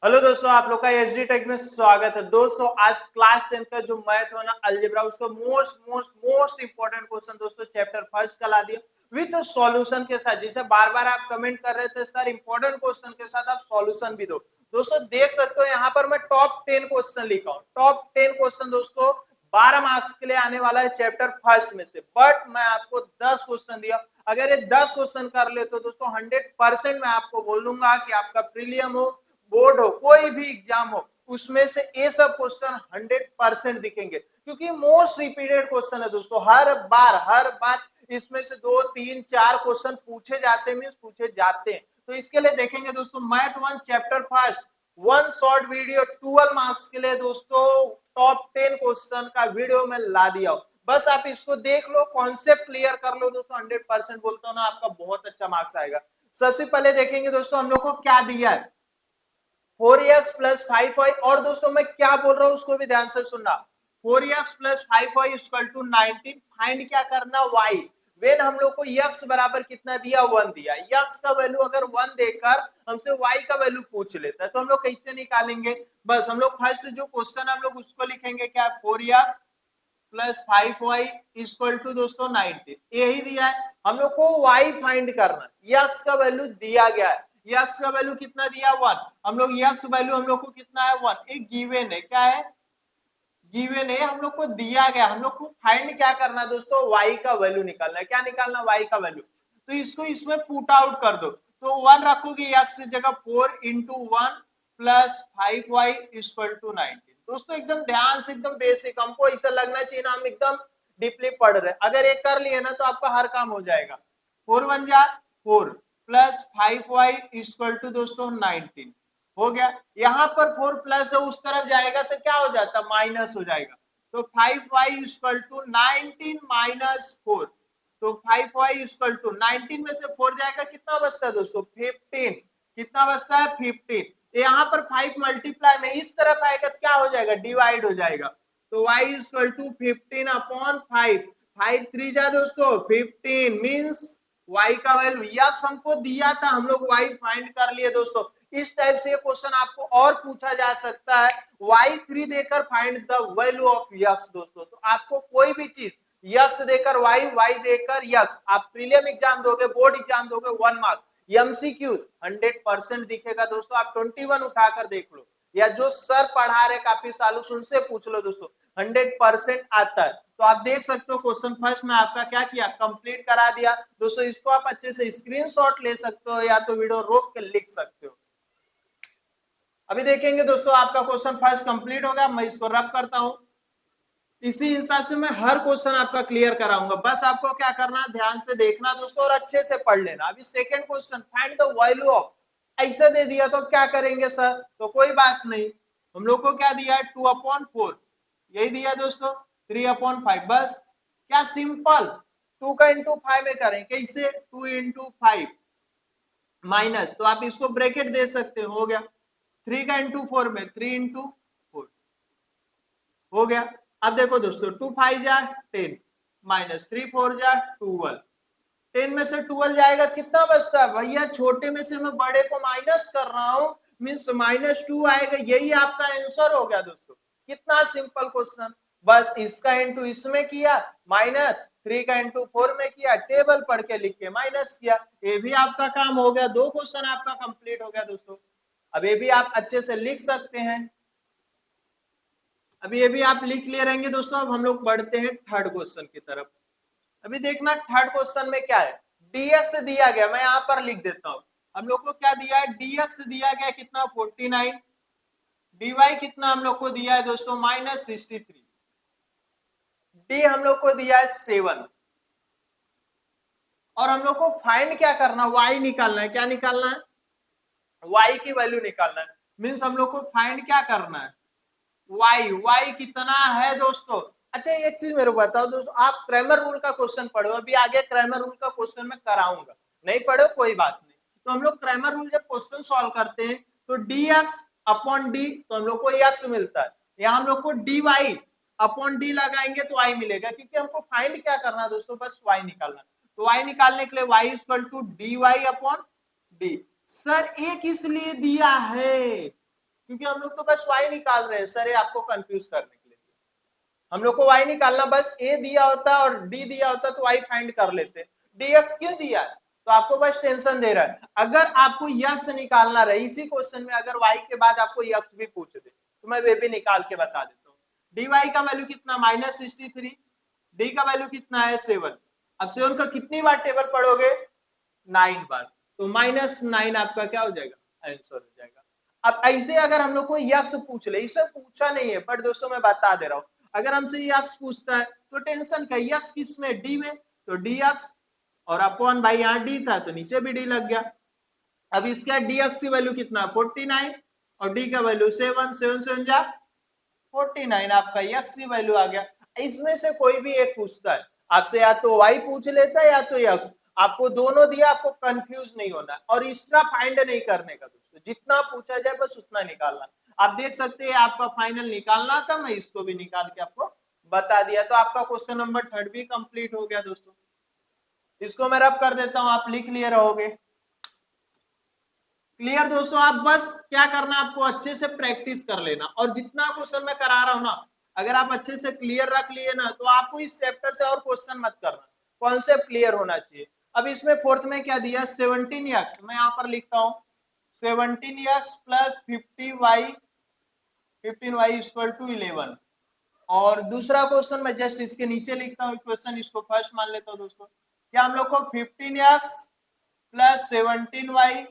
Hello दोस्तों, आप लोग का एसडी टेक में स्वागत है। दोस्तों आज क्लास 10 का जो मैथ हो ना, अलजेब्रा, उसका most most most important question दोस्तों चैप्टर फर्स्ट का ला दिया विथ सॉल्यूशन के साथ। जिसे बार बार आप कमेंट कर रहे थे सर इंपॉर्टेंट क्वेश्चन के साथ आप सॉल्यूशन भी दो। दोस्तों देख सकते हो यहाँ पर मैं टॉप 10 क्वेश्चन लिखा हूँ। टॉप 10 क्वेश्चन दोस्तों 12 मार्क्स के लिए आने वाला है चैप्टर फर्स्ट में से, बट मैं आपको 10 क्वेश्चन दिया। अगर ये 10 क्वेश्चन कर ले तो दोस्तों 100% मैं आपको बोलूंगा कि आपका प्रीलियम हो, बोर्ड हो, कोई भी एग्जाम हो, उसमें से ये सब क्वेश्चन 100% दिखेंगे, क्योंकि मोस्ट रिपीटेड क्वेश्चन है दोस्तों। हर बार इसमें से 2 3 4 क्वेश्चन पूछे जाते हैं, मींस पूछे जाते हैं। तो इसके लिए देखेंगे दोस्तों math 1 chapter first, one short video 12 marks के लिए दोस्तों टॉप 10 क्वेश्चन का वीडियो में ला दिया हूं। बस आप इसको देख लो, कॉन्सेप्ट क्लियर कर लो दोस्तों, 100% बोलता हूं ना, आपका बहुत अच्छा मार्क्स आएगा। सबसे पहले देखेंगे दोस्तों हम लोग को क्या दिया है, 4x प्लस 5y। और दोस्तों मैं क्या बोल रहा हूं उसको भी ध्यान से सुनना। 4x plus 5y equal to 19। Find क्या करना, y। वेन हम लोग को x बराबर कितना दिया, 1 दिया। x का वैल्यू अगर 1 देकर हमसे y का वैल्यू पूछ लेता है तो हम लोग कैसे निकालेंगे। बस हम लोग फर्स्ट जो क्वेश्चन हम लोग उसको लिखेंगे, क्या, 4x plus 5y equal to दोस्तों 19। यही दिया है, हम लोग को y फाइंड करना। x का वैल्यू दिया गया है, x का वैल्यू कितना दिया, 1। हम लोग x वैल्यू हम लोग को कितना है, 1। एक गिवन है, क्या है, गिवन है, हम लोग को दिया गया। हम लोग को फाइंड क्या करना है दोस्तों, y का वैल्यू निकालना है। क्या निकालना, y का वैल्यू। तो इसको इसमें पुट आउट कर दो, तो 1 रखोगे x की जगह, 4 into 1 plus 5y equal to 19। दोस्तों एकदम ध्यान से, एकदम बेसिक, हमको ऐसा लगना चाहिए ना हम एकदम डीपली पढ़ रहे हैं। अगर ये कर लिए ना तो आपका हर काम हो जाएगा। 4 1 जा 4 प्लस 5y इक्वल टू दोस्तों 19 हो गया। यहां पर 4 प्लस है, उस तरफ जाएगा तो क्या हो जाता, माइनस हो जाएगा। तो 5y इक्वल टू 19 माइनस 4। तो 5y इक्वल टू 19 में से 4 जाएगा, कितना बचता है दोस्तों, 15। कितना बचता है, 15। यहाँ पर 5 मल्टीप्लाई में इस तरफ आएगा तो क्या हो जाएगा, डिवाइड हो जाएगा। तो y इक्वल टू 15 अपॉन 5। 5 3 जा दोस्तों 15, मींस y का वैल्यू, यक्स हमको दिया था, हम लोग y फाइंड कर लिए दोस्तों। इस टाइप से ये क्वेश्चन आपको और पूछा जा सकता है, y3 देकर find the value of x दोस्तों। तो आपको कोई भी चीज यक्स देकर y देकर यक्स, आप प्रीलियम एग्जाम दोगे, बोर्ड एग्जाम दोगे, 1 मार्क। एमसीक्यूज 100% दिखेगा दोस्तों। आप 21 उठाकर देख लो, या जो सर पढ़ा रहे काफी सालों से उनसे पूछ लो दोस्तों, 100% आता है। तो आप देख सकते हो क्वेश्चन फर्स्ट में आपका क्या किया, कंप्लीट करा दिया दोस्तों। इसको आप अच्छे से स्क्रीनशॉट ले सकते हो या तो वीडियो रोक के लिख सकते हो। अभी देखेंगे दोस्तों आपका क्वेश्चन फर्स्ट कंप्लीट हो गया, मैं इसको रब करता हूं। इसी हिसाब से मैं हर क्वेश्चन आपका क्लियर कराऊंगा, बस आपको क्या करना है, ध्यान से देखना दोस्तों और अच्छे से पढ़ लेना। अभी second question, find the value of, ऐसा दे दिया तो क्या करेंगे सर, तो कोई बात नहीं, हम लोग को क्या दिया है, 2/4, यही दिया दोस्तों, 3/5। बस क्या सिंपल 2 का इंटू 5 में करें, कैसे, 2 इंटू 5 माइनस, तो आप इसको ब्रैकेट दे सकते हो गया। 3 का इंटू 4 में 3 इंटू 4 हो गया। अब देखो दोस्तों, 2 5 जा 10 माइनस 3 4 जा 12। 10 में से 12 जाएगा, कितना बचता है भैया, छोटे में से मैं बड़े को माइनस कर रहा हूं, मीन्स -2 आएगा। यही आपका आंसर हो गया दोस्तों। कितना सिंपल क्वेश्चन, बस इसका इंटू इसमें किया, माइनस 3 का इंटू 4 में किया, टेबल पढ़ के लिख के माइनस किया, ये भी आपका काम हो गया। 2 क्वेश्चन आपका कंप्लीट हो गया दोस्तों। अब ये भी आप अच्छे से लिख सकते हैं। अभी ये भी आप लिख ले रहेंगे दोस्तों। अब हम लोग बढ़ते हैं थर्ड क्वेश्चन की तरफ। अभी देखना थर्ड क्वेश्चन में क्या है, dx दिया गया, मैं यहां पर लिख देता हूं। हम लोग को क्या दिया है, dx दिया गया कितना, 49। dy कितना हम लोग को दिया है दोस्तों, -63। d हम लोग को दिया है 7। और हम लोग को फाइंड क्या करना, y निकालना है। क्या निकालना है, y की वैल्यू निकालना है। मीन्स हम लोग को फाइंड क्या करना है, y कितना है दोस्तों। अच्छा एक चीज मेरे को बताओ दोस्तों, आप क्रैमर रूल का क्वेश्चन पढ़ो, अभी आगे क्रैमर रूल का क्वेश्चन मैं कराऊंगा, नहीं पढ़ो कोई बात नहीं। तो हम लोग क्रैमर रूल जब क्वेश्चन सॉल्व करते हैं तो dx अपॉन डी, तो हम लोग को x मिलता है। यहाँ हम लोग को dy अपॉन डी लगाएंगे तो y मिलेगा, क्योंकि हमको फाइंड क्या करना है दोस्तों, बस y निकालना। तो y निकालने के लिए y equal to dy upon d. Sir एक इसलिए दिया है क्योंकि हम लोग तो बस y निकाल रहे हैं सर, ये आपको कंफ्यूज करने के लिए। हम लोग को y निकालना, बस a दिया होता और d दिया होता तो y फाइंड कर लेते। dx क्यों दिया है? तो आपको बस टेंशन दे रहा है। अगर आपको यक्स निकालना रहे इसी क्वेश्चन में, अगर y के बाद आपको यक्स भी पूछ दे तो मैं वे भी निकाल के बता देता हूँ। dy का वैल्यू कितना -63, d का वैल्यू कितना है 7। अब 7 का कितनी बार टेबल पढ़ोगे? 9 बार। तो -9 आपका क्या हो जाएगा? आंसर हो जाएगा। अब ऐसे अगर हम लोग को यक्स पूछ ले, इसमें पूछा नहीं है बट दोस्तों मैं बता दे रहा हूँ, अगर हमसे यक्स पूछता है तो टेंशन का, यक्स किस में? डी में, तो डी एक्स, और अपॉन भाई यहाँ डी था तो नीचे भी डी लग गया। अब इसका डी एक्स की वैल्यू कितना? 49, और डी का वैल्यू 7, 7 7 जा 49, आपका यक्स की वैल्यू आ गया। इसमें से कोई भी एक पूछता है आपसे, या तो वाई पूछ लेता है या तो यक्स, आपको दोनों दिया, आपको कंफ्यूज नहीं होना और एक्स्ट्रा फाइंड नहीं करने का दोस्तों, जितना पूछा जाए बस उतना निकालना। आप देख सकते हैं आपका फाइनल निकालना था, मैं इसको भी निकाल के आपको बता दिया। तो आपका क्वेश्चन नंबर 3 भी कंप्लीट हो गया दोस्तों। इसको मैं रब कर देता हूं, आप लिख लिए रहोगे। क्लियर दोस्तों? आप बस क्या करना, आपको अच्छे से प्रैक्टिस कर लेना, और जितना क्वेश्चन मैं करा रहा हूं ना, अगर आप अच्छे से क्लियर रख लिए ना तो आपको इस चैप्टर से और क्वेश्चन मत करना, कॉन्सेप्ट क्लियर होना चाहिए। अब इसमें फोर्थ में क्या दिया? 17x, मैं यहाँ पर लिखता हूँ 17x plus 50y 15y equal to 11। और दूसरा क्वेश्चन मैं जस्ट इसके नीचे लिखता हूँ क्वेश्चन, इसको फर्स्ट मान लेता हूँ दोस्तों। क्या हम लोग को 15x plus 17y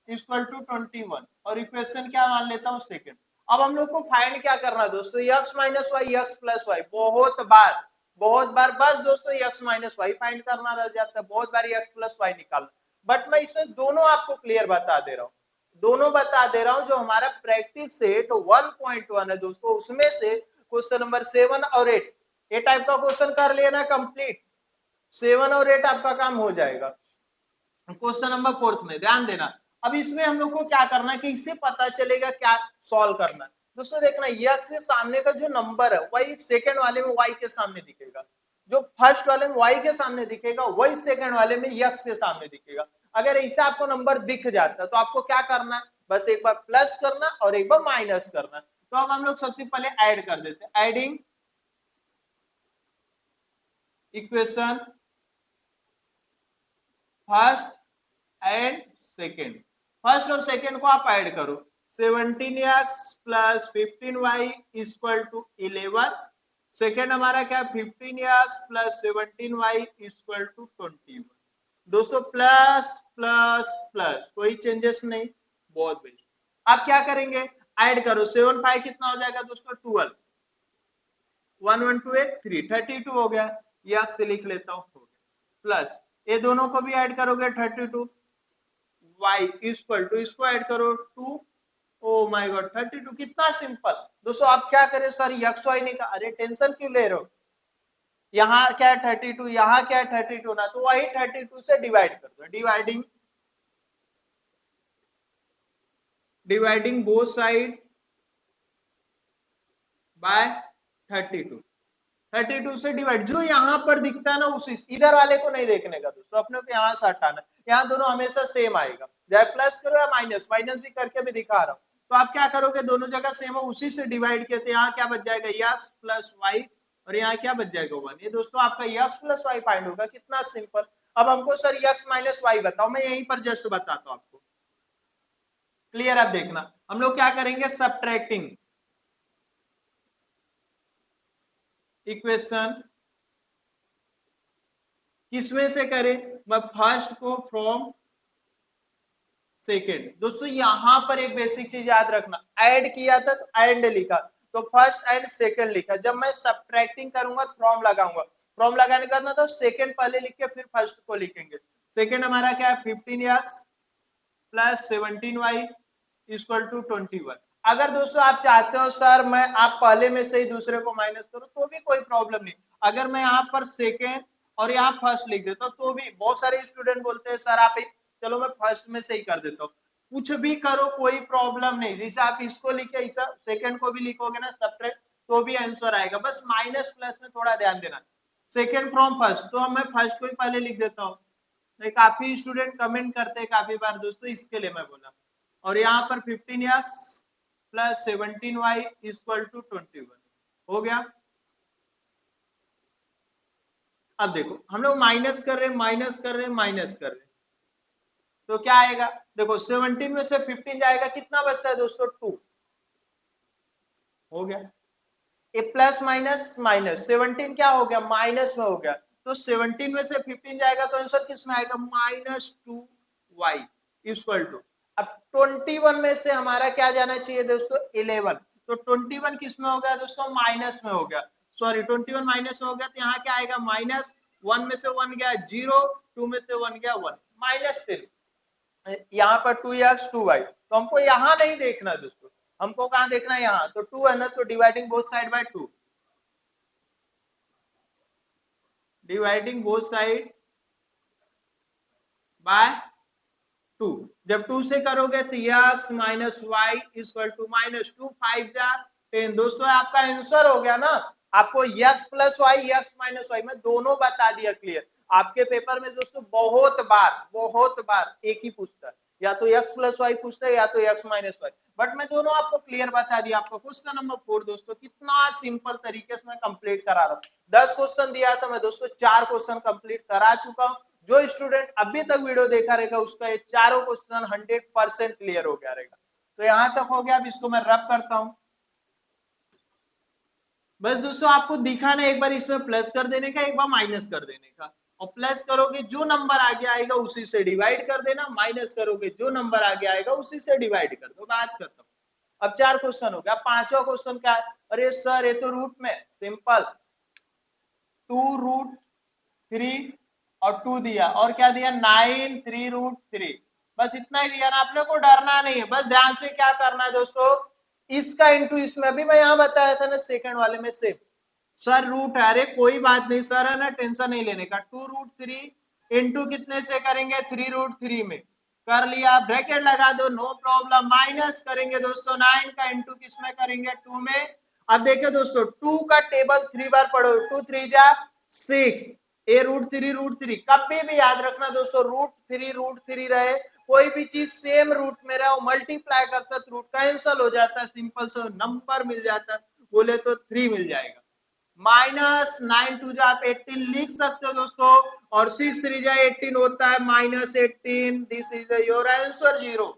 equal to 21, और इक्वेशन क्या मान लेता हूँ सेकंड। अब हम लोग को फाइंड क्या करना है दोस्तों? x minus y, x plus y. बहुत बार बस दोस्तों x माइनस वाई फाइंड करना रह जाता है, बहुत बार x प्लस वाई निकालना। बट मैं इसमें दोनों आपको क्लियर बता दे रहा हूँ, दोनों बता दे रहा हूँ। जो हमारा प्रैक्टिस सेट 1.1 है दोस्तों, उसमें से क्वेश्चन नंबर 7 और 8 ये टाइप का क्वेश्चन कर लिया ना कंप्लीट, 7 और 8 आपका काम हो जाएगा। क्वेश्चन नंबर 4 में ध्यान देना। अब इसमें हम लोग को क्या करना है कि इससे पता चलेगा क्या सॉल्व करना है दोस्तों। देखना, यक्स के सामने का जो नंबर है वही सेकंड वाले में वाई के सामने दिखेगा, जो फर्स्ट वाले में वाई के सामने दिखेगा वही सेकंड वाले में यक्स के सामने दिखेगा। अगर ऐसे आपको नंबर दिख जाता है तो आपको क्या करना है, बस एक बार प्लस करना और एक बार माइनस करना। तो अब हम लोग सबसे पहले ऐड कर देते हैं, adding equation first and second. First और सेकेंड को आप ऐड करो, 17x plus 15y equal to 11। Second हमारा क्या? 15x plus 17y equal to 21। दोस्तों प्लस प्लस प्लस, कोई चेंजेस नहीं, बहुत बेस्ट। आप क्या करेंगे? ऐड करो, 7 5 कितना हो जाएगा दोस्तों? 12, 1 1 2 8 3, 32 हो गया। ये से लिख लेता हूं, प्लस ये दोनों को भी ऐड करोगे 32, y इक्वल टू, इसको ऐड करो 2, ओ माय गॉड 32। कितना सिंपल दोस्तों। आप क्या करें सर एक्स वाई नहीं का, अरे टेंशन क्यों ले रहे हो? यहाँ क्या है 32, यहाँ क्या है 32 ना, तो वही 32 से डिवाइड कर दो। डिवाइडिंग बोथ साइड बाय 32, 32 से डिवाइड। जो यहाँ पर दिखता है ना उसी, इधर वाले को नहीं देखने का दोस्तों, अपने को यहाँ से हटाना। यहाँ दोनों हमेशा सेम आएगा, चाहे प्लस करो या माइनस, माइनस भी करके भी दिखा रहा हूँ। तो आप क्या करोगे, दोनों जगह सेम हो, उसी से डिवाइड किए, तो यहाँ क्या बच जाएगा? x प्लस वाई, और यहाँ क्या बच जाएगा? 1। ये दोस्तों आपका x प्लस वाई फाइंड होगा। कितना सिंपल। अब हमको सर x माइनस वाई बताओ, मैं यहीं पर जस्ट बताता हूँ आपको। क्लियर? आप देखना, हम लोग क्या करेंगे, सबट्रैक्टिंग इक्वेशन किसमें से करें? मैं फर्स्ट को फ्रॉम सेकेंड। दोस्तों यहां पर एक बेसिक चीज याद रखना, ऐड किया था तो एंड लिखा, तो फर्स्ट एंड सेकेंड लिखा। जब मैं सबट्रैक्टिंग करूंगा फ्रॉम लगाऊंगा, फ्रॉम लगाने का मतलब तो सेकेंड पहले लिख के फिर फर्स्ट को लिखेंगे। सेकेंड हमारा क्या है? 15x plus 17y equal to 21। अगर दोस्तों आप चाहते हो सर मैं आप पहले में से ही दूसरे को माइनस करो तो भी कोई प्रॉब्लम नहीं। अगर मैं यहाँ पर सेकेंड और यहाँ फर्स्ट लिख देता हूँ तो भी, बहुत सारे स्टूडेंट बोलते हैं सर आप चलो मैं फर्स्ट में से ही कर देता हूँ, कुछ भी करो कोई प्रॉब्लम नहीं। जैसे आप इसको लिखे ऐसा सेकेंड को भी लिखोगे ना सबट्रैक्ट, तो भी आंसर आएगा। बस माइनस प्लस में थोड़ा ध्यान देना, सेकेंड फ्रॉम फर्स्ट, तो मैं फर्स्ट को ही पहले लिख देता हूँ। काफी स्टूडेंट कमेंट करते हैं काफी बार दोस्तों, इसके लिए मैं बोला। और यहाँ पर 15x plus 17y equal to 21 हो गया। अब देखो हम लोग माइनस कर रहे हैं, माइनस कर रहे हैं, माइनस कर रहे हैं, तो क्या आएगा, देखो 17 में से 15 जाएगा, कितना बचता है दोस्तों 2 हो गया। ए प्लस माइनस माइनस 17 क्या हो गया माइनस में हो गया, तो 17 में से 15 जाएगा तो आंसर किस में आएगा -2y इक्वल टू। अब 21 में से हमारा क्या जाना चाहिए दोस्तों 11, तो 21 किस में हो गया दोस्तों माइनस में हो गया, सॉरी 21 माइनस में हो गया, तो यहाँ क्या आएगा -1 में से 1 गया 0, 2 में से 1 गया 1 -3, यहाँ पर 2x 2y, तो हमको यहाँ नहीं देखना दोस्तों, हमको कहाँ देखना है यहाँ, तो 2 है ना, तो dividing both side by 2, dividing both side by 2, जब 2 से करोगे तो x minus y equal to -2 5 10, दोस्तों आपका आंसर हो गया ना, आपको x plus y x minus y में दोनों बता दिया क्लियर। आपके पेपर में दोस्तों बहुत बार एक ही पूछता है, या तो x प्लस वाई पूछता है या तो x माइनस वाई, बट मैं दोनों आपको क्लियर बता दिया। आपको क्वेश्चन नंबर 4 दोस्तों कितना सिंपल तरीके से मैं कंप्लीट करा रहा हूँ, 10 क्वेश्चन दिया था मैं दोस्तों 4 क्वेश्चन कंप्लीट करा चुका हूँ। जो स्टूडेंट अभी तक वीडियो देखा रहेगा उसका ये चारों क्वेश्चन 100% क्लियर हो गया रहेगा। तो यहां तक हो गया, अब इसको मैं रब करता हूं। बस दोस्तों आपको दिखाना एक बार इसमें प्लस कर देने का, एक बार माइनस कर देने का, और प्लस करोगे जो नंबर आगे आएगा उसी से डिवाइड कर देना, माइनस करोगे जो नंबर आगे आएगा उसी से डिवाइड कर दो, बात करता हूँ। अब 4 क्वेश्चन हो गया, 5वां क्वेश्चन क्या है, अरे सर ये तो रूट में सिंपल 2√3 और 2 दिया, और क्या दिया 9 3√3, बस इतना ही दिया ना, अपने को डरना नहीं है, बस ध्यान से क्या करना है दोस्तों, इसका इंटू इसमें, अभी मैं यहाँ बताया था ना सेकंड वाले में से, सर रूट है, अरे कोई बात नहीं सर है ना, टेंशन नहीं लेने का, 2√3 इंटू कितने से करेंगे 3√3 में, कर लिया, ब्रैकेट लगा दो, नो प्रॉब्लम, माइनस करेंगे दोस्तों 9 का इंटू किस में करेंगे 2 में। अब देखिए दोस्तों 2 का टेबल 3 बार पढ़ो, 2 3 जा 6, ए √3 कभी भी याद रखना दोस्तों, √3 रहे, कोई भी चीज सेम रूट में रहे, मल्टीप्लाई करता तो रूट कैंसल हो जाता है, सिंपल से नंबर मिल जाता है, बोले तो 3 मिल जाएगा, -9 2 जा आप 18 लिख सकते हो दोस्तों, और 6 3 जा 18 होता है -18, दिस इज योर आंसर 0।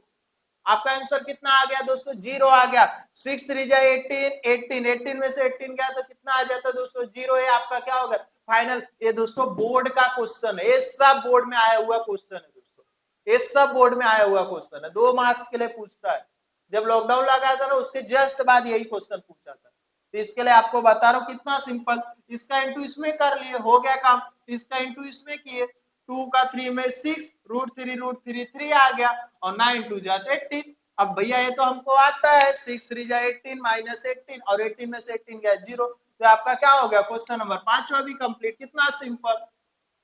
आपका आंसर कितना आ गया दोस्तों 0 आ गया, 6 3 जा 18 में से 18 गया तो कितना आ जाता है दोस्तों 0, है आपका क्या होगा फाइनल। ये दोस्तों बोर्ड का क्वेश्चन है, ये सब बोर्ड में आया हुआ क्वेश्चन है दोस्तों, ये सब बोर्ड में आया हुआ क्वेश्चन है, 2 मार्क्स के लिए पूछता है, जब लॉकडाउन लगा था ना उसके जस्ट बाद यही क्वेश्चन पूछा था, तो इसके लिए आपको बता रहा हूँ कितना सिंपल, इसका इंटू इसमें कर लिए हो गया काम, इसका इंटू इसमें किए, 2 का 3 में 6 √3 3 आ गया, और 9 2 जा 18, अब भैया ये तो हमको आता है 6 3 जा 18 -18, और 18 में से 18 गया 0, तो आपका क्या हो गया क्वेश्चन नंबर 5वां भी कंप्लीट, कितना सिंपल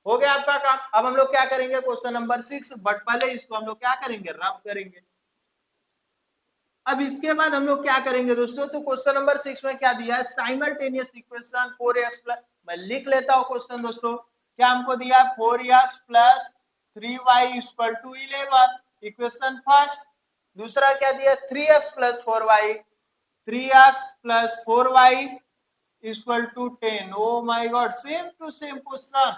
हो गया आपका काम। अब हम लोग क्या करेंगे क्वेश्चन नंबर 6, बट पहले इसको हम लोग क्या करेंगे रब करेंगे। अब इसके बाद हम लोग क्या करेंगे दोस्तों, तो क्वेश्चन नंबर 6 में क्या दिया है साइमल्टेनियस इक्वेशन 4x प्लस, मैं लिख लेता हूं क्वेश्चन दोस्तों, क्या हमको दिया है 4x plus 3y equal to 11, equation first. दूसरा क्या दिया 3x plus 4y, 3x plus 4y equal to 10, oh my god same to same question,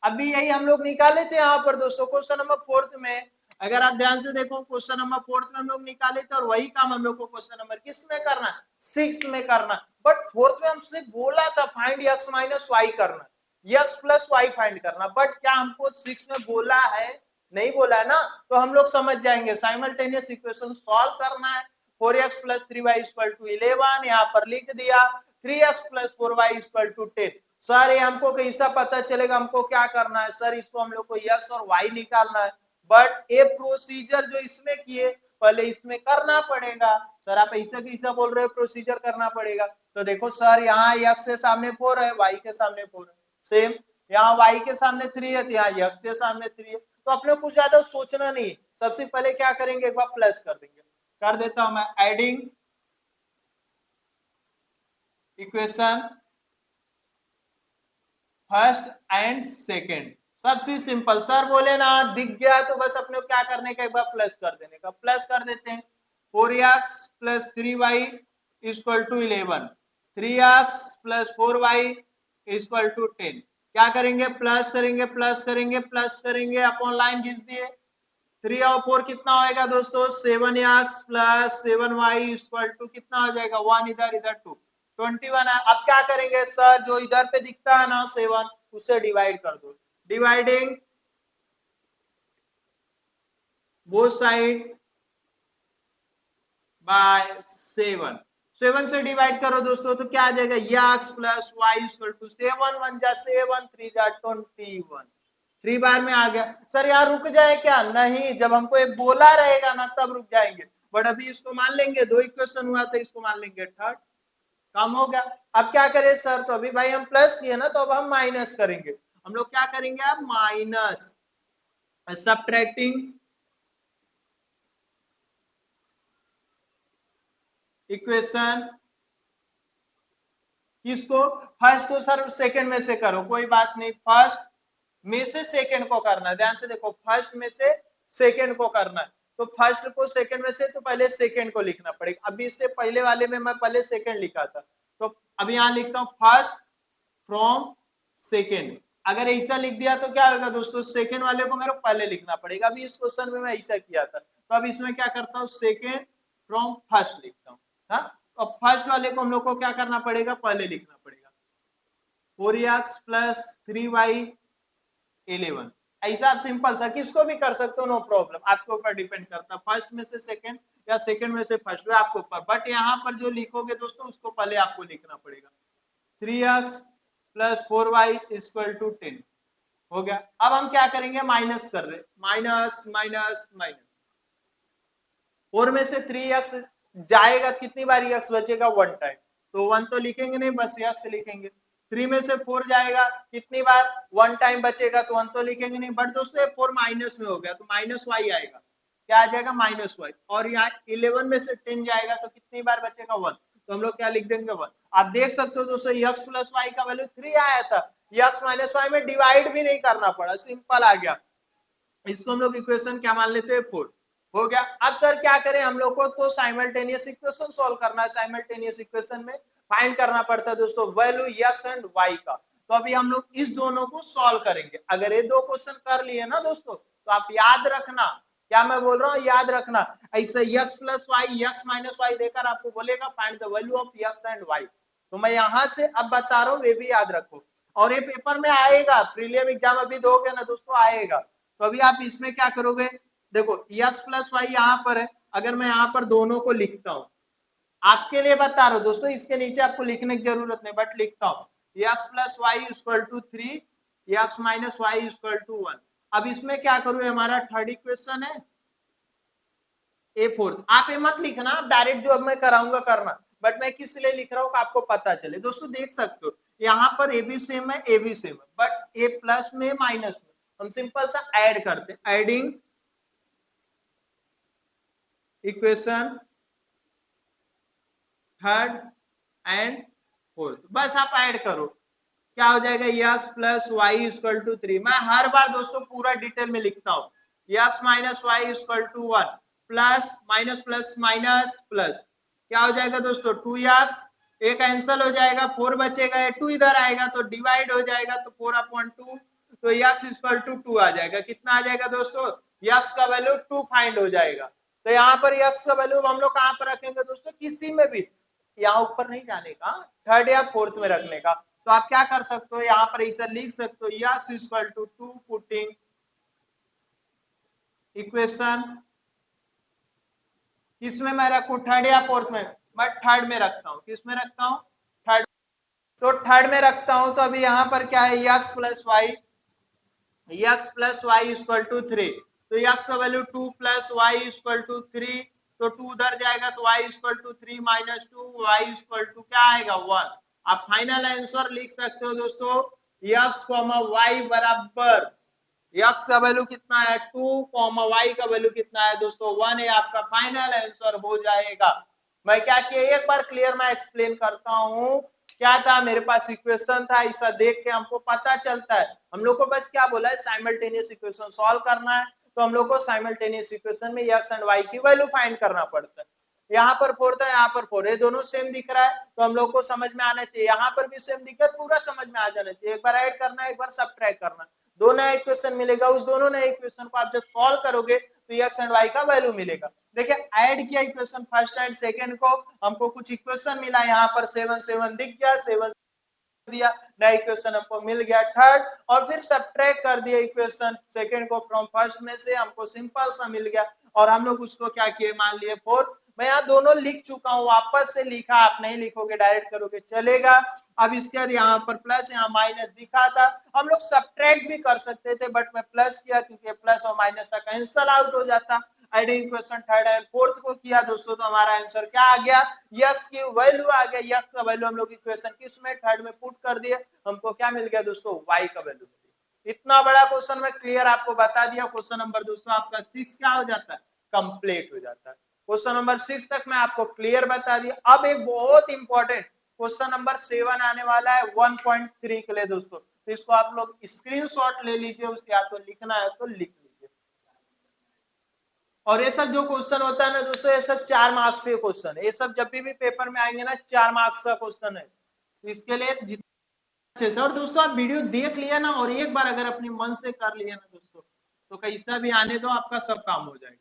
अभी यही हम लोग निकाले थे यहाँ पर दोस्तों क्वेश्चन नंबर 4 में, अगर आप ध्यान से देखो क्वेश्चन नंबर 4 में हम लोग निकाले थे, और वही काम हम लोग को क्वेश्चन नंबर किस में करना 6 में करना, बट 4 में हमसे बोला था फाइंड x माइनस वाई करना, x प्लस वाई फाइंड करना, बट क्या हमको 6 में बोला है, नहीं बोला है ना, तो हम लोग समझ जाएंगे साइमल्टेनियस इक्वेशन सॉल्व करना है, 4x plus 3y equal to 11, यहाँ पर लिख दिया 3x plus 4y equal to 10, sir ये हमको कैसा पता चलेगा, हमको क्या करना है सर, इसको हम लोग को x और y निकालना है, बट ये प्रोसीजर जो इसमें किए पहले इसमें करना पड़ेगा, सर आप ऐसा कैसा बोल रहे हो प्रोसीजर करना पड़ेगा, तो देखो सर यहाँ x के सामने 4 है, y के सामने 4 है, सेम यहाँ y के सामने 3 है, तो यहाँ x के सामने 3 है, तो अपने कुछ ज्यादा सोचना नहीं, सबसे पहले क्या करेंगे एक बार प्लस कर देंगे, कर देता हूं मैं adding equation first and second, सबसे सिंपल, सर बोले ना दिख गया तो बस अपने क्या करने का एक बार प्लस कर देने का, प्लस कर देते हैं, 4x plus 3y equal to 11, 3x plus 4y equal to 10। क्या करेंगे, प्लस करेंगे, प्लस करेंगे, प्लस करेंगे, अपॉन लाइन खींच दिए। 3 और 4 कितना होएगा दोस्तों, 7x plus 7y equal to कितना हो जाएगा, 1 इधर इधर 2, 21 है। अब क्या करेंगे सर, जो इधर पे दिखता है ना 7, उससे डिवाइड कर दो। डिवाइडिंग बोथ साइड बाय 7, 7 से डिवाइड करो दोस्तों तो क्या आ जाएगा, x plus y equal to 7 1 जा 7 3 जा 21, 3 बार में आ गया। सर यहाँ रुक जाए क्या, नहीं, जब हमको ये बोला रहेगा ना तब रुक जाएंगे, बट अभी इसको मान लेंगे, 2 इक्वेशन हुआ तो इसको मान लेंगे थर्ड, काम हो गया। अब क्या करें सर, तो अभी भाई हम प्लस किए ना, तो अब हम माइनस करेंगे। हम लोग क्या करेंगे, अब माइनस सबट्रैक्टिंग इक्वेशन, किसको, फर्स्ट को सर सेकंड में से करो, कोई बात नहीं, फर्स्ट में से सेकंड को करना है, ध्यान से देखो, फर्स्ट में से सेकंड को करना है, तो फर्स्ट को सेकंड में से तो पहले सेकंड को लिखना पड़ेगा। अभी इससे पहले वाले में मैं पहले सेकंड लिखा था, तो अभी यहां लिखता हूं फर्स्ट फ्रॉम सेकंड। अगर ऐसा लिख दिया तो क्या होगा दोस्तों, सेकंड वाले को मेरे को पहले लिखना पड़ेगा। अभी इस क्वेश्चन में मैं ऐसा किया था, तो अब इसमें क्या करता हूँ, सेकंड फ्रॉम फर्स्ट लिखता हूँ। हाँ, अब फर्स्ट वाले को हम लोग को क्या करना पड़ेगा, पहले लिखना पड़ेगा। 4x प्लस 3y 11, ऐसा आप सिंपल सा किसको भी कर सकते हो, नो प्रॉब्लम, आपके ऊपर डिपेंड करता है, फर्स्ट में से सेकंड या सेकंड में से फर्स्ट, वो आपके ऊपर। बट यहाँ पर जो लिखोगे दोस्तों उसको पहले आपको लिखना पड़ेगा। 3x plus 4y equal to 10 हो गया। अब हम क्या करेंगे, माइनस कर रहे, माइनस माइनस माइनस, 4 में से 3x जाएगा, कितनी बार x बचेगा, 1 टाइम, तो 1 तो लिखेंगे नहीं, बस x लिखेंगे। 3 में से 4 जाएगा, कितनी बार, 1 टाइम बचेगा, तो 1 तो लिखेंगे नहीं, बट दोस्तों 4 माइनस में हो गया तो माइनस y आएगा, क्या आ जाएगा, माइनस y। और यहाँ 11 में से 10 जाएगा तो कितनी बार बचेगा, 1, तो हम लोग क्या लिख देंगे, 1। आप देख सकते हो दोस्तों x प्लस वाई का वैल्यू 3 आया था, x माइनस वाई में डिवाइड भी नहीं करना पड़ा, सिंपल आ गया। इसको हम लोग इक्वेशन क्या मान लेते हैं, 4 हो गया। अब सर क्या करें, हम लोग को तो साइमल्टेनियस इक्वेशन सॉल्व करना है। साइमल्टेनियस इक्वेशन में फाइंड करना पड़ता है दोस्तों वैल्यू x एंड y का, तो अभी हम लोग इस दोनों को सॉल्व करेंगे। अगर ये 2 क्वेश्चन कर लिए ना दोस्तों, तो आप याद रखना, क्या मैं बोल रहा हूँ, याद रखना, ऐसे x plus y x minus y देकर आपको बोलेगा find the value of x and y, तो मैं यहाँ से अब बता रहा हूँ, ये भी याद रखो। और ये पेपर में आएगा, प्रीलियम एग्जाम अभी दोगे ना दोस्तों, आएगा। तो अभी आप इसमें क्या करोगे, देखो x प्लस वाई यहाँ पर है, अगर मैं यहाँ पर दोनों को लिखता हूँ, आपके लिए बता रहा हूँ दोस्तों, इसके नीचे आपको लिखने की जरूरत नहीं, बट लिखता हूँ x plus y equal to 3, x minus y equal to 1। अब इसमें क्या करूँ, हमारा थर्ड इक्वेशन है, ए फोर्थ। आप ये मत लिखना, आप डायरेक्ट जो अब मैं कराऊंगा करना, बट मैं किस लिए लिख रहा हूँ आपको पता चले। दोस्तों देख सकते हो यहाँ पर ए भी सेम है, ए भी सेम है, बट ए प्लस में माइनस में हम सिंपल सा ऐड करते हैं, adding equation third and fourth, बस आप ऐड करो, क्या हो जाएगा, x plus y equal to 3। मैं हर बार दोस्तों पूरा डिटेल में लिखता हूँ, x minus y equal to 1, plus minus plus minus plus, क्या हो जाएगा दोस्तों, 2x, एक कैंसिल हो जाएगा, 4 बचेगा, 2 इधर आएगा तो डिवाइड हो जाएगा, तो 4/2, तो x इक्वल टू 2 आ जाएगा। कितना आ जाएगा दोस्तों, x का वैल्यू 2 फाइंड हो जाएगा। तो यहाँ पर x का वैल्यू हम लोग कहाँ पर रखेंगे दोस्तों, किसी में भी, यहाँ ऊपर नहीं जाने का, थर्ड या फोर्थ में रखने का। तो आप क्या कर सकते हो, यहाँ पर ऐसा लिख सकते हो, x equal to 2 putting equation, किसमें मैं रखूं, थर्ड या फोर्थ में, मैं थर्ड में रखता हूँ, किसमें रखता हूँ, थर्ड, तो थर्ड में रखता हूं। तो अभी यहाँ पर क्या है, x plus y equal to 3, तो x का value 2 plus y equal to 3, तो 2 उधर जाएगा तो y equal to 3 minus 2, y equal to क्या आएगा, 1। आप फाइनल आंसर लिख सकते हो दोस्तों, x, y बराबर, x का वैल्यू कितना है 2, y का वैल्यू कितना है दोस्तों 1 है, आपका फाइनल आंसर हो जाएगा। मैं क्या किया, एक बार क्लियर मैं एक्सप्लेन करता हूँ, क्या था, मेरे पास इक्वेशन था, ऐसा देख के हमको पता चलता है, हम लोग को बस क्या बोला है, साइमल्टेनियस इक्वेशन सॉल्व करना है, तो हम लोग को साइमल्टेनियस इक्वेशन में x एंड y की वैल्यू फाइंड करना पड़ता है। यहाँ पर 4 था, यहाँ पर 4, ये दोनों सेम दिख रहा है तो हम लोग को समझ में आना चाहिए। यहाँ पर भी सेम दिक्कत पूरा समझ में आ जाना चाहिए। एक बार ऐड करना है, एक बार सबट्रैक्ट करना, दो नया इक्वेशन मिलेगा। उस दोनों नए इक्वेशन को आप जब सॉल्व करोगे तो एक्स एंड वाई का वैल्यू मिलेगा। देखिए ऐड किया इक्वेशन फर्स्ट एंड सेकंड को, हमको कुछ इक्वेशन मिला, यहाँ पर 7 7 दिख गया, 7 दिया, नया इक्वेशन हमको मिल गया थर्ड, और फिर सबट्रैक्ट कर दिया इक्वेशन सेकंड को फ्रॉम फर्स्ट में से, हमको सिंपल सा मिल गया और हम लोग उसको क्या किए, मान लिए फोर्थ। मैं यहाँ दोनों लिख चुका हूँ, वापस से लिखा, आप नहीं लिखोगे डायरेक्ट करोगे चलेगा। अब इसके बाद यहाँ पर प्लस यहाँ माइनस दिखा था, हम लोग सबट्रैक्ट भी कर सकते थे बट मैं प्लस किया क्योंकि प्लस और माइनस का कैंसल आउट हो जाता। Adding equation third and fourth को किया दोस्तों तो हमारा आंसर क्या आ गया, यक्स की वैल्यू आ गया। यक्स का वैल्यू हम लोग इक्वेशन किस में, थर्ड में पुट कर दिए, हमको क्या मिल गया दोस्तों, वाई का वैल्यू। इतना बड़ा क्वेश्चन मैं क्लियर आपको बता दिया। क्वेश्चन नंबर दोस्तों आपका 6 क्या हो जाता है, कंप्लीट हो जाता है। क्वेश्चन नंबर 6 तक मैं आपको क्लियर बता दिया। अब एक बहुत इंपॉर्टेंट क्वेश्चन नंबर 7 आने वाला है 1.3 के लिए दोस्तों, तो इसको आप लोग स्क्रीनशॉट ले लीजिए, उसके आपको लिखना है तो लिख लीजिए। और ये सब जो क्वेश्चन होता है ना दोस्तों, ये सब 4 मार्क्स के क्वेश्चन है। ये सब जब भी पेपर में आएंगे ना 4 मार्क्स का क्वेश्चन है, तो इसके लिए अच्छे से। और दोस्तों आप वीडियो देख लिया ना और एक बार अगर अपने मन से कर लिया ना दोस्तों, तो कैसा भी आने दो, आपका सब काम हो जाएगा।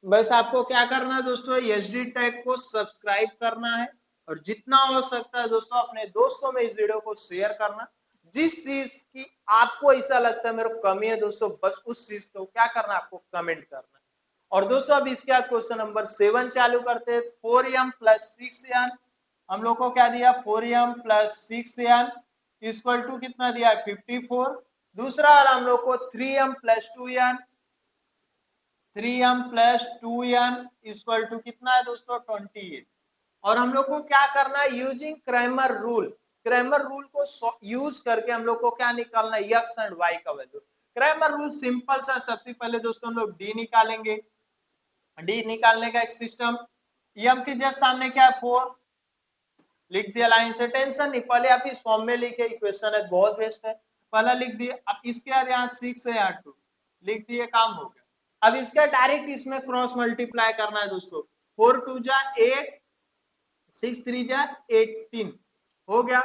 बस आपको क्या करना है दोस्तों, एसडी टैग को सब्सक्राइब करना है और जितना हो सकता है दोस्तों अपने दोस्तों में इस वीडियो को शेयर करना। जिस चीज की आपको ऐसा लगता है मेरे को कमी है दोस्तों, बस उस चीज को क्या करना है, आपको कमेंट करना है। और दोस्तों अब इसके बाद क्वेश्चन नंबर 7 चालू करते हैं। 4m + 6n, हम लोग को क्या दिया, 4m + 6n इक्वल टू कितना दिया, 54। दूसरा वाला हम लोग को 3m + 2n, 3m + 2n equal to कितना है दोस्तों, 28। और हम लोग को क्या करना है, using Cramer rule, Cramer rule को यूज करके हम लोग को क्या निकालना है, एक्स एंड वाई का वैल्यू। क्रैमर रूल सिंपल सा, सबसे पहले दोस्तों हम लोग डी निकालेंगे। डी निकालने का एक सिस्टम, एम के जस्ट सामने क्या है, 4 लिख दिया लाइन से, टेंशन नहीं, पहले आप इस फॉर्म में लिखे, इक्वेशन है बहुत बेस्ट है, पहला लिख दिए। अब इसके बाद यहाँ 6 है, यहाँ 2 लिख दिए, काम हो गया। अब इसका डायरेक्ट इसमें क्रॉस मल्टीप्लाई करना है दोस्तों, 4 2 जा 8, 6 3 जा 18 हो गया।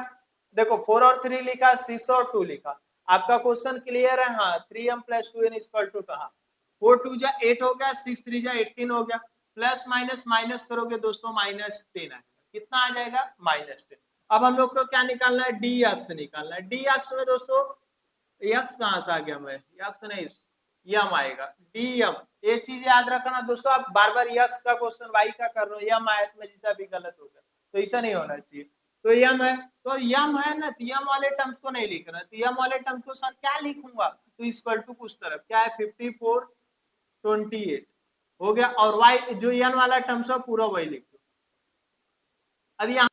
देखो 4 और 3 लिखा, 6 और 2 लिखा, आपका क्वेश्चन क्लियर है। हाँ 3m + 2n इक्वल टू कहा, 4 2 जा 8 हो गया, 6 3 जा 18 हो गया, प्लस माइनस माइनस करोगे दोस्तों -10 आएगा, कितना आ जाएगा, -10। अब हम लोग को क्या निकालना है, डी एक्स निकालना है। डी एक्स में दोस्तों एक्स कहां से आ गया, मैं एक्स नहीं यम आएगा, डीएम। ये चीज याद रखना दोस्तों, आप बार बार यक्स का क्वेश्चन वाई का कर रहे हो, यम आयत में जैसा भी गलत हो गया, तो ऐसा नहीं होना चाहिए। तो यम है, तो यम है ना, तो यम वाले टर्म्स को नहीं लिखना, तो यम वाले टर्म्स को सर क्या लिखूंगा, तो इक्वल टू कुछ तरफ क्या है, 54 28 हो गया। और वाई जो यन वाला टर्म्स है पूरा वही लिख दो। अब यहाँ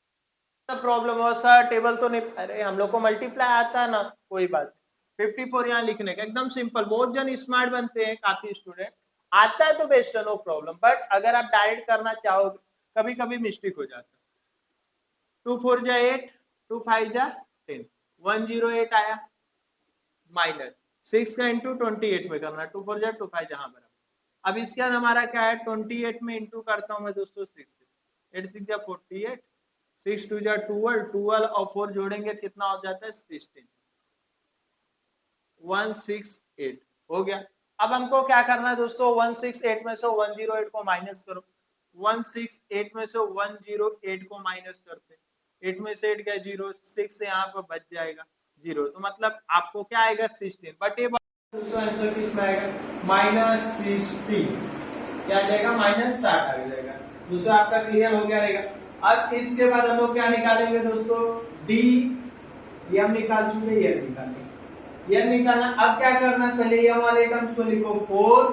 प्रॉब्लम हो सर टेबल तो नहीं, अरे हम लोग को मल्टीप्लाई आता है ना, कोई बात 54 यहाँ लिखने का एकदम सिंपल। बहुत जन स्मार्ट बनते हैं, काफी स्टूडेंट आता है तो बेस्ट है, नो प्रॉब्लम, बट अगर आप डायरेक्ट करना चाहोगे कभी कभी मिस्टेक हो जाता है। 2 4 जा 8, 2 5 जा 10, 108 आया, -6 का इंटू 28 में करना, 2 4 जा 2 5 जहां बराबर। अब इसके बाद हमारा क्या है, 28 में इंटू करता हूं मैं दोस्तों 6 से, 8 6 जा 48, 6 2 जा 12, 12 और 4 जोड़ेंगे कितना हो जाता है, 16, 168 हो गया। अब हमको क्या करना है दोस्तों, 168 में से 108 को माइनस करो, 168 में से 108 को माइनस करते, 8 में से 8 गया 0, 6 यहाँ पर बच जाएगा 0, तो मतलब आपको क्या आएगा 16, बट ये दूसरा आंसर किसमें आएगा, -60, क्या जाएगा, -60 आ जाएगा। दूसरा आपका क्लियर हो गया रहेगा। अब इसके बाद हम लोग क्या निकालेंगे दोस्तों, डी, ये हम निकाल चुके, ये निकालेंगे, ये निकालना। अब क्या करना, पहले एम वाले टर्म्स को लिखो 4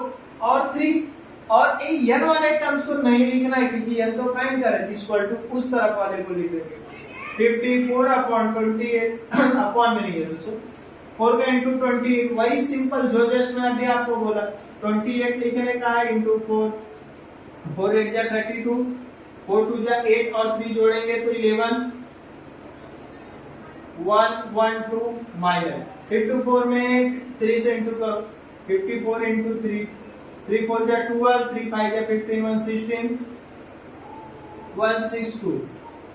और 3, और एन वाले टर्म्स को नहीं लिखना है क्योंकि एन तो फाइंड करे, इक्वल टू उस तरफ वाले को लिखेंगे 54/28 अपॉन में नहीं है दोस्तों, 4 का इंटू 28, वही सिंपल जो जस्ट मैं अभी आपको बोला, 28 लिखने का है इंटू 4, 4 8 जा 32, 4 2 जा 8 और 3 जोड़ेंगे तो 11, 1 1 2 माइनस, 54 में 3 से इंटू करो, 54 इंटू 3 3 4 जा 12, 3 5 जा 15, 1 16, 162।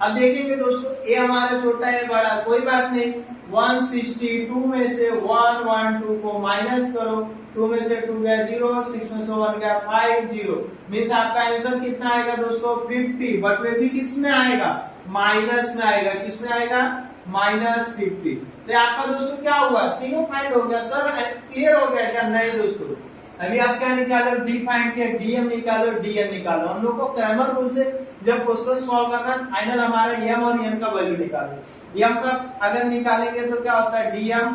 अब देखेंगे दोस्तों ये हमारा छोटा है बड़ा, कोई बात नहीं। 162 में से 112 को माइनस करो, 2 में से 2 गया 0, 6 में से 1 गया 5, 0 मीन्स आपका आंसर कितना आएगा दोस्तों 50। बट वे भी किस में आएगा, माइनस में आएगा। किस में आएगा, -50। तो आपका दोस्तों क्या हुआ, तीनों फाइंड हो गया। सर क्लियर हो गया क्या, नहीं दोस्तों अभी आप क्या निकालो, डी फाइंड किया, डीएम निकालो, डीएन निकालो। हम लोग को क्रैमर रूल से जब क्वेश्चन सॉल्व करना फाइनल हमारा एम और एन का वैल्यू निकालो। एम का अगर निकालेंगे तो क्या होता है, डीएम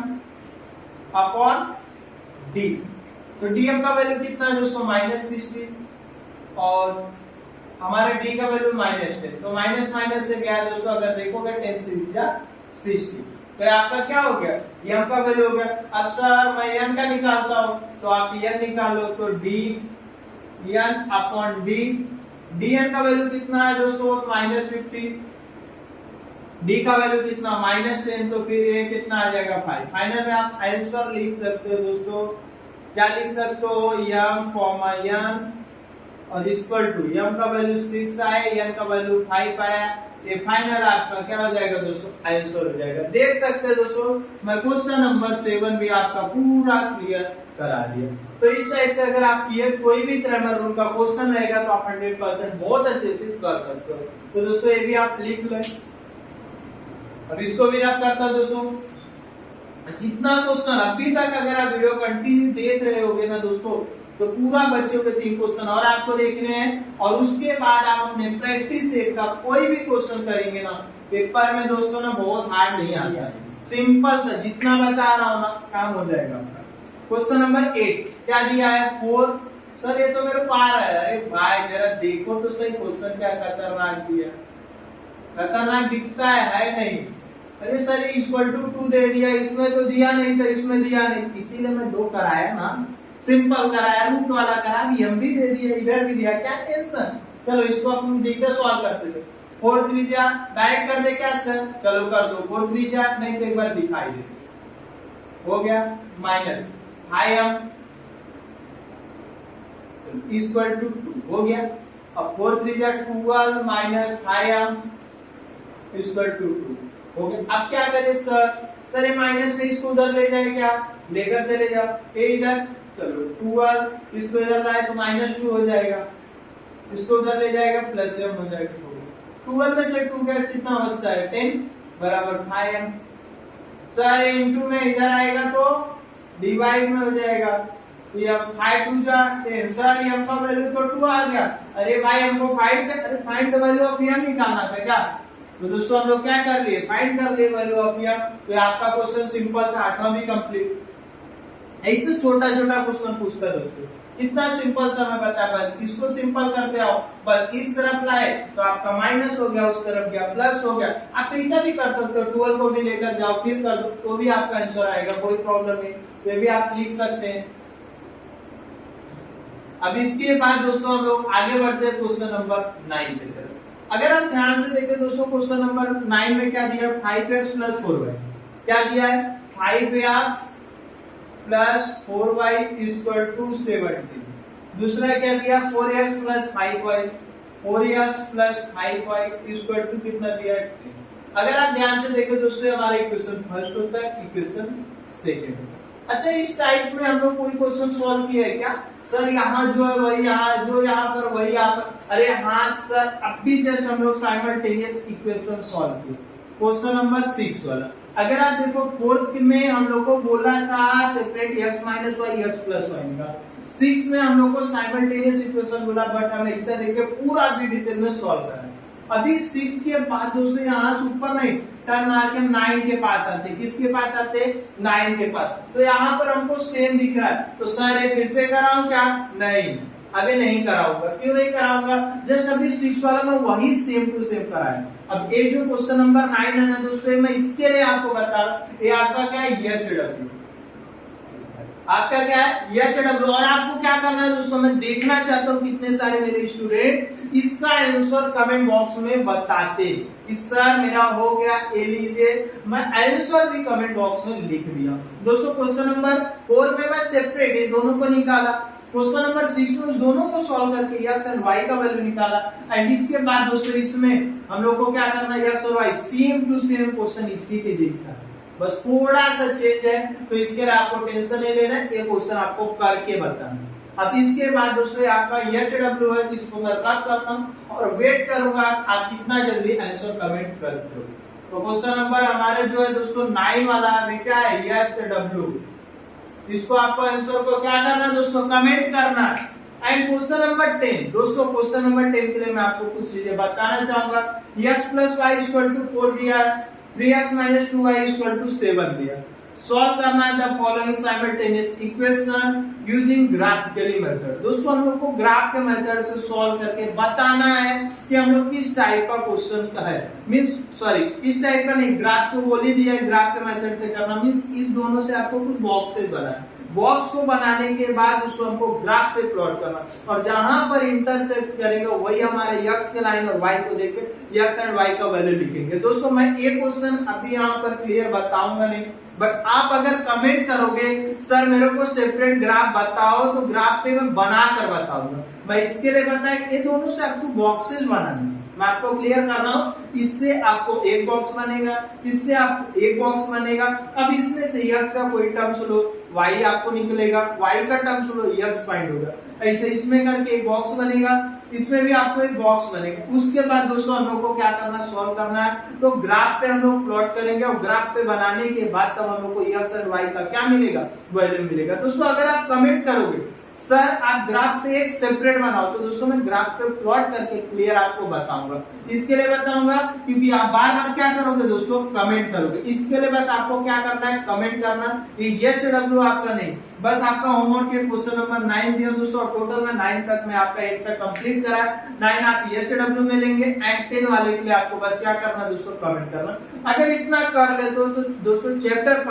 अपॉन डी। तो डीएम का वैल्यू कितना है दोस्तों, -60 और हमारे डी का वैल्यू -10। तो माइनस माइनस से गया है दोस्तों, अगर देखोगे 10 से 60। तो आपका क्या हो गया, एम का वैल्यू हो गया। अब सर मैं एन का निकालता हूं, तो आप एन निकालो, तो D N upon D. D N का वैल्यू कितना है दोस्तों, -50। डी का वैल्यू कितना, -10। तो फिर ये कितना आ जाएगा 5। फाइनल में आप आंसर लिख सकते हो दोस्तों, क्या लिख सकते हो, एम कॉमा एन और इक्वल टू एम का वैल्यू 6 आया, एन का वैल्यू 5 आया। ये फाइनल आपका क्या हो जाएगा दोस्तों, आंसर हो जाएगा। देख सकते हैं दोस्तों मैं क्वेश्चन नंबर 7 भी आपका पूरा क्लियर करा दिया। तो इस टाइप से अगर आप क्लियर कोई भी क्रैमर रूल का क्वेश्चन रहेगा तो आप 100% बहुत अच्छे से कर सकते हो। तो दोस्तों ये भी आप लिख लें। अब इसको भी आप करता दोस्तों, जितना क्वेश्चन अभी तक अगर आप वीडियो कंटिन्यू देख रहे होगे ना दोस्तों, तो पूरा बच्चों के 3 क्वेश्चन और आपको देखने हैं, और उसके बाद आप अपने प्रैक्टिस सेट का कोई भी क्वेश्चन करेंगे ना पेपर में दोस्तों ना बहुत हार्ड नहीं आता है, सिंपल सा जितना बता रहा हूं ना काम हो जाएगा आपका। क्वेश्चन नंबर 8 क्या दिया है, 4। सर ये तो मेरे को आ रहा है, अरे भाई जरा देखो तो सही क्वेश्चन क्या खतरनाक दिया, खतरनाक दिखता है नहीं। अरे सर ये इक्वल टू 2 दे दिया, इसमें तो दिया नहीं, तो इसमें दिया नहीं, इसीलिए मैं 2 कराया ना, सिंपल कराया, रूट वाला करा, एम भी दे दिया, इधर भी दिया, क्या टेंशन। चलो इसको अपन जैसे सॉल्व करते थे, 4 3 जा डायरेक्ट कर दे क्या सर, चलो कर दो, 4 3 जा नहीं तो एक बार दिखाई दे, हो गया माइनस -5m इक्वल टू 2 हो गया। अब 4 3 जा 12 माइनस 5m इक्वल टू 2 हो गया। अब क्या करें सर ये माइनस में इसको उधर ले जाए, क्या लेकर चले जाओ, ये इधर, चलो 12 इसको इधर लाए तो -2 हो जाएगा, इसको उधर ले जाएगा +m हो जाएगा। 12 में से 2 गया कितना बचता है 10 बराबर 5m। सर इनटू में इधर आएगा तो डिवाइड में हो जाएगा, तो ये 5 2 जा 10। सर m का वैल्यू तो 2 आ गया, अरे भाई हमको find the value of m निकालना था क्या। तो दोस्तों हम लोग क्या कर लिए, फाइंड कर लिए वैल्यू ऑफ m। तो आपका क्वेश्चन सिंपल सा 8वां भी कंप्लीट। ऐसे छोटा छोटा क्वेश्चन पूछता है दोस्तों, कितना सिंपल सा मैं बताया, बस इसको सिंपल करते आओ, बस इस तरफ लाए तो आपका माइनस हो गया, उस तरफ गया प्लस हो गया। आप ऐसा भी कर सकते हो, 12 को भी लेकर जाओ फिर कर दो तो भी आपका आंसर आएगा, कोई प्रॉब्लम नहीं, तो भी आप लिख सकते हैं। अब इसके बाद दोस्तों हम लोग आगे बढ़ते हैं क्वेश्चन नंबर 9 की तरफ। अगर आप ध्यान से देखें दोस्तों क्वेश्चन नंबर 9 में क्या दिया, 5x + 4y क्या दिया है, 5x + 4y = 70। दूसरा क्या दिया, 4x + 5y, 4x + 5y = कितना दिया है 10। अगर आप ध्यान से देखें दोस्तों हमारा इक्वेशन फर्स्ट होता है, इक्वेशन सेकंड होता है। अच्छा इस टाइप में हम लोग कोई क्वेश्चन सॉल्व किया है क्या, सर यहाँ जो है वही यहाँ, जो यहाँ पर वही यहाँ पर, अरे हाँ सर अभी जस्ट हम लोग साइमल्टेनियस इक्वेशन सॉल्व किए, क्वेश्चन नंबर 6 वाला। अगर आप देखो 4th में हम लोग को बोला था separate x - y x + y का, 6 में हम लोग को साइमल्टेनियस इक्वेशन बोला, बट हमें ऐसा लेके पूरा भी डिटेल में सॉल्व करना है। अभी 6 के बाद दोस्तों यहाँ से ऊपर नहीं टर्न मार के हम 9 के पास आते, किसके पास आते 9 के पास। तो यहाँ पर हमको सेम दिख रहा है, तो सर ये फिर से कराऊं क्या, नहीं अभी नहीं कराऊंगा। क्यों नहीं कराऊंगा, जस्ट अभी 6 वाला में वही सेम टू सेम कराया। अब ये जो क्वेश्चन नंबर 9 है ना दोस्तों, मैं इसके लिए आपको बता रहा हूं, ये आपका क्या है HW, आपका क्या है HW। और आपको क्या करना है दोस्तों, मैं देखना चाहता हूँ कितने सारे मेरे स्टूडेंट इसका आंसर कमेंट बॉक्स में बताते कि सर मेरा हो गया, ये लीजिए मैं आंसर भी कमेंट बॉक्स में लिख दिया। दोस्तों क्वेश्चन नंबर 4 में मैं सेपरेट ये दोनों को निकाला, क्वेश्चन नंबर 6 में दोनों को सॉल्व करके यस एंड वाई का वैल्यू निकाला। एंड इसके बाद दोस्तों इसमें हम लोग को क्या करना है, यस और Y same to same question इसी के जैसा, बस थोड़ा सा चेंज है, तो इसके लिए आपको टेंशन नहीं लेना है, ये क्वेश्चन आपको करके बताना। अब इसके बाद दोस्तों आपका HW है, इसको मैं रब करता हूं और वेट करूंगा आप कितना जल्दी आंसर कमेंट करते हो। तो क्वेश्चन नंबर हमारे जो है दोस्तों 9 वाला है, क्या है HW, इसको आपको आंसर को क्या करना है दोस्तों, कमेंट करना है। एंड क्वेश्चन नंबर 10 दोस्तों, क्वेश्चन नंबर 10 के लिए मैं आपको कुछ चीजें बताना चाहूंगा। x + y = 4 दिया, 3x - 2y = 7 दिया। सॉल्व करना है the following simultaneous equation using graphically method. दोस्तों हम लोग को ग्राफ के मेथड से सॉल्व करके बताना है कि हम लोग किस टाइप का क्वेश्चन का है, मींस सॉरी किस टाइप का नहीं, ग्राफ को बोल ही दिया है, ग्राफ के मेथड से करना मींस इस दोनों से आपको कुछ बॉक्सेस बनाना, बॉक्स को बनाने के बाद उसको हमको ग्राफ पे प्लॉट करना, और जहां पर इंटरसेक्ट करेगा वही हमारे x के लाइन और y को देख के x एंड y का वैल्यू लिखेंगे। दोस्तों मैं एक क्वेश्चन अभी यहाँ पर क्लियर बताऊंगा नहीं, बट आप अगर कमेंट करोगे सर मेरे को सेपरेट ग्राफ बताओ, तो ग्राफ पे मैं बना कर बताऊंगा। मैं इसके लिए बताया ये दोनों से आपको बॉक्सेस बनाने, मैं आपको क्लियर कर रहा हूँ, इससे आपको एक बॉक्स बनेगा, इससे आपको एक बॉक्स बनेगा। अब इसमें से x का कोई टर्म्स लो, y आपको निकलेगा, y का टर्म्स लो, x फाइंड होगा, ऐसे इसमें करके एक बॉक्स बनेगा, इसमें भी आपको एक बॉक्स बनेगा। उसके बाद दोस्तों हम लोग को क्या करना, सॉल्व करना है, तो ग्राफ पे हम लोग प्लॉट करेंगे और ग्राफ पे बनाने के बाद तब हम लोग को x और y का क्या मिलेगा, वैल्यू मिलेगा। दोस्तों अगर आप कमेंट करोगे सर आप ग्राफ पे एक सेपरेट बनाओ, तो दोस्तों मैं ग्राफ पे प्लॉट करके क्लियर आपको बताऊंगा। इसके लिए बताऊंगा क्योंकि आप बार बार क्या करोगे दोस्तों, कमेंट करोगे। इसके लिए बस आपको क्या करना है, कमेंट करना। ये HW आपका नहीं, बस आपका होमवर्क के क्वेश्चन नंबर 9 दिया दोस्तों, और टोटल में 9 तक में आपका 8 तक कंप्लीट करा। 9 आप HW में लेंगे एंड 10 वाले के लिए आपको बस क्या करना दोस्तों, कमेंट करना। अगर इतना कर ले तो दोस्तों चैप्टर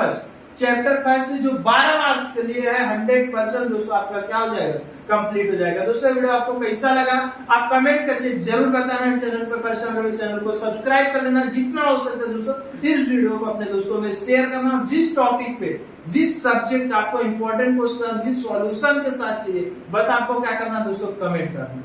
फर्स्ट जो 12 मार्क्स के लिए है 100% दोस्तों आपका क्या हो जाएगा, कंप्लीट हो जाएगा। दोस्तों वीडियो आपको कैसा लगा आप कमेंट करके जरूर बताना। चैनल पर फर्स्ट टाइम चैनल को सब्सक्राइब कर लेना, जितना हो सकता है दोस्तों इस वीडियो को अपने दोस्तों में शेयर करना। जिस टॉपिक पे जिस सब्जेक्ट आपको इंपॉर्टेंट क्वेश्चन जिस सॉल्यूशन के साथ चाहिए, बस आपको क्या करना दोस्तों, कमेंट करना।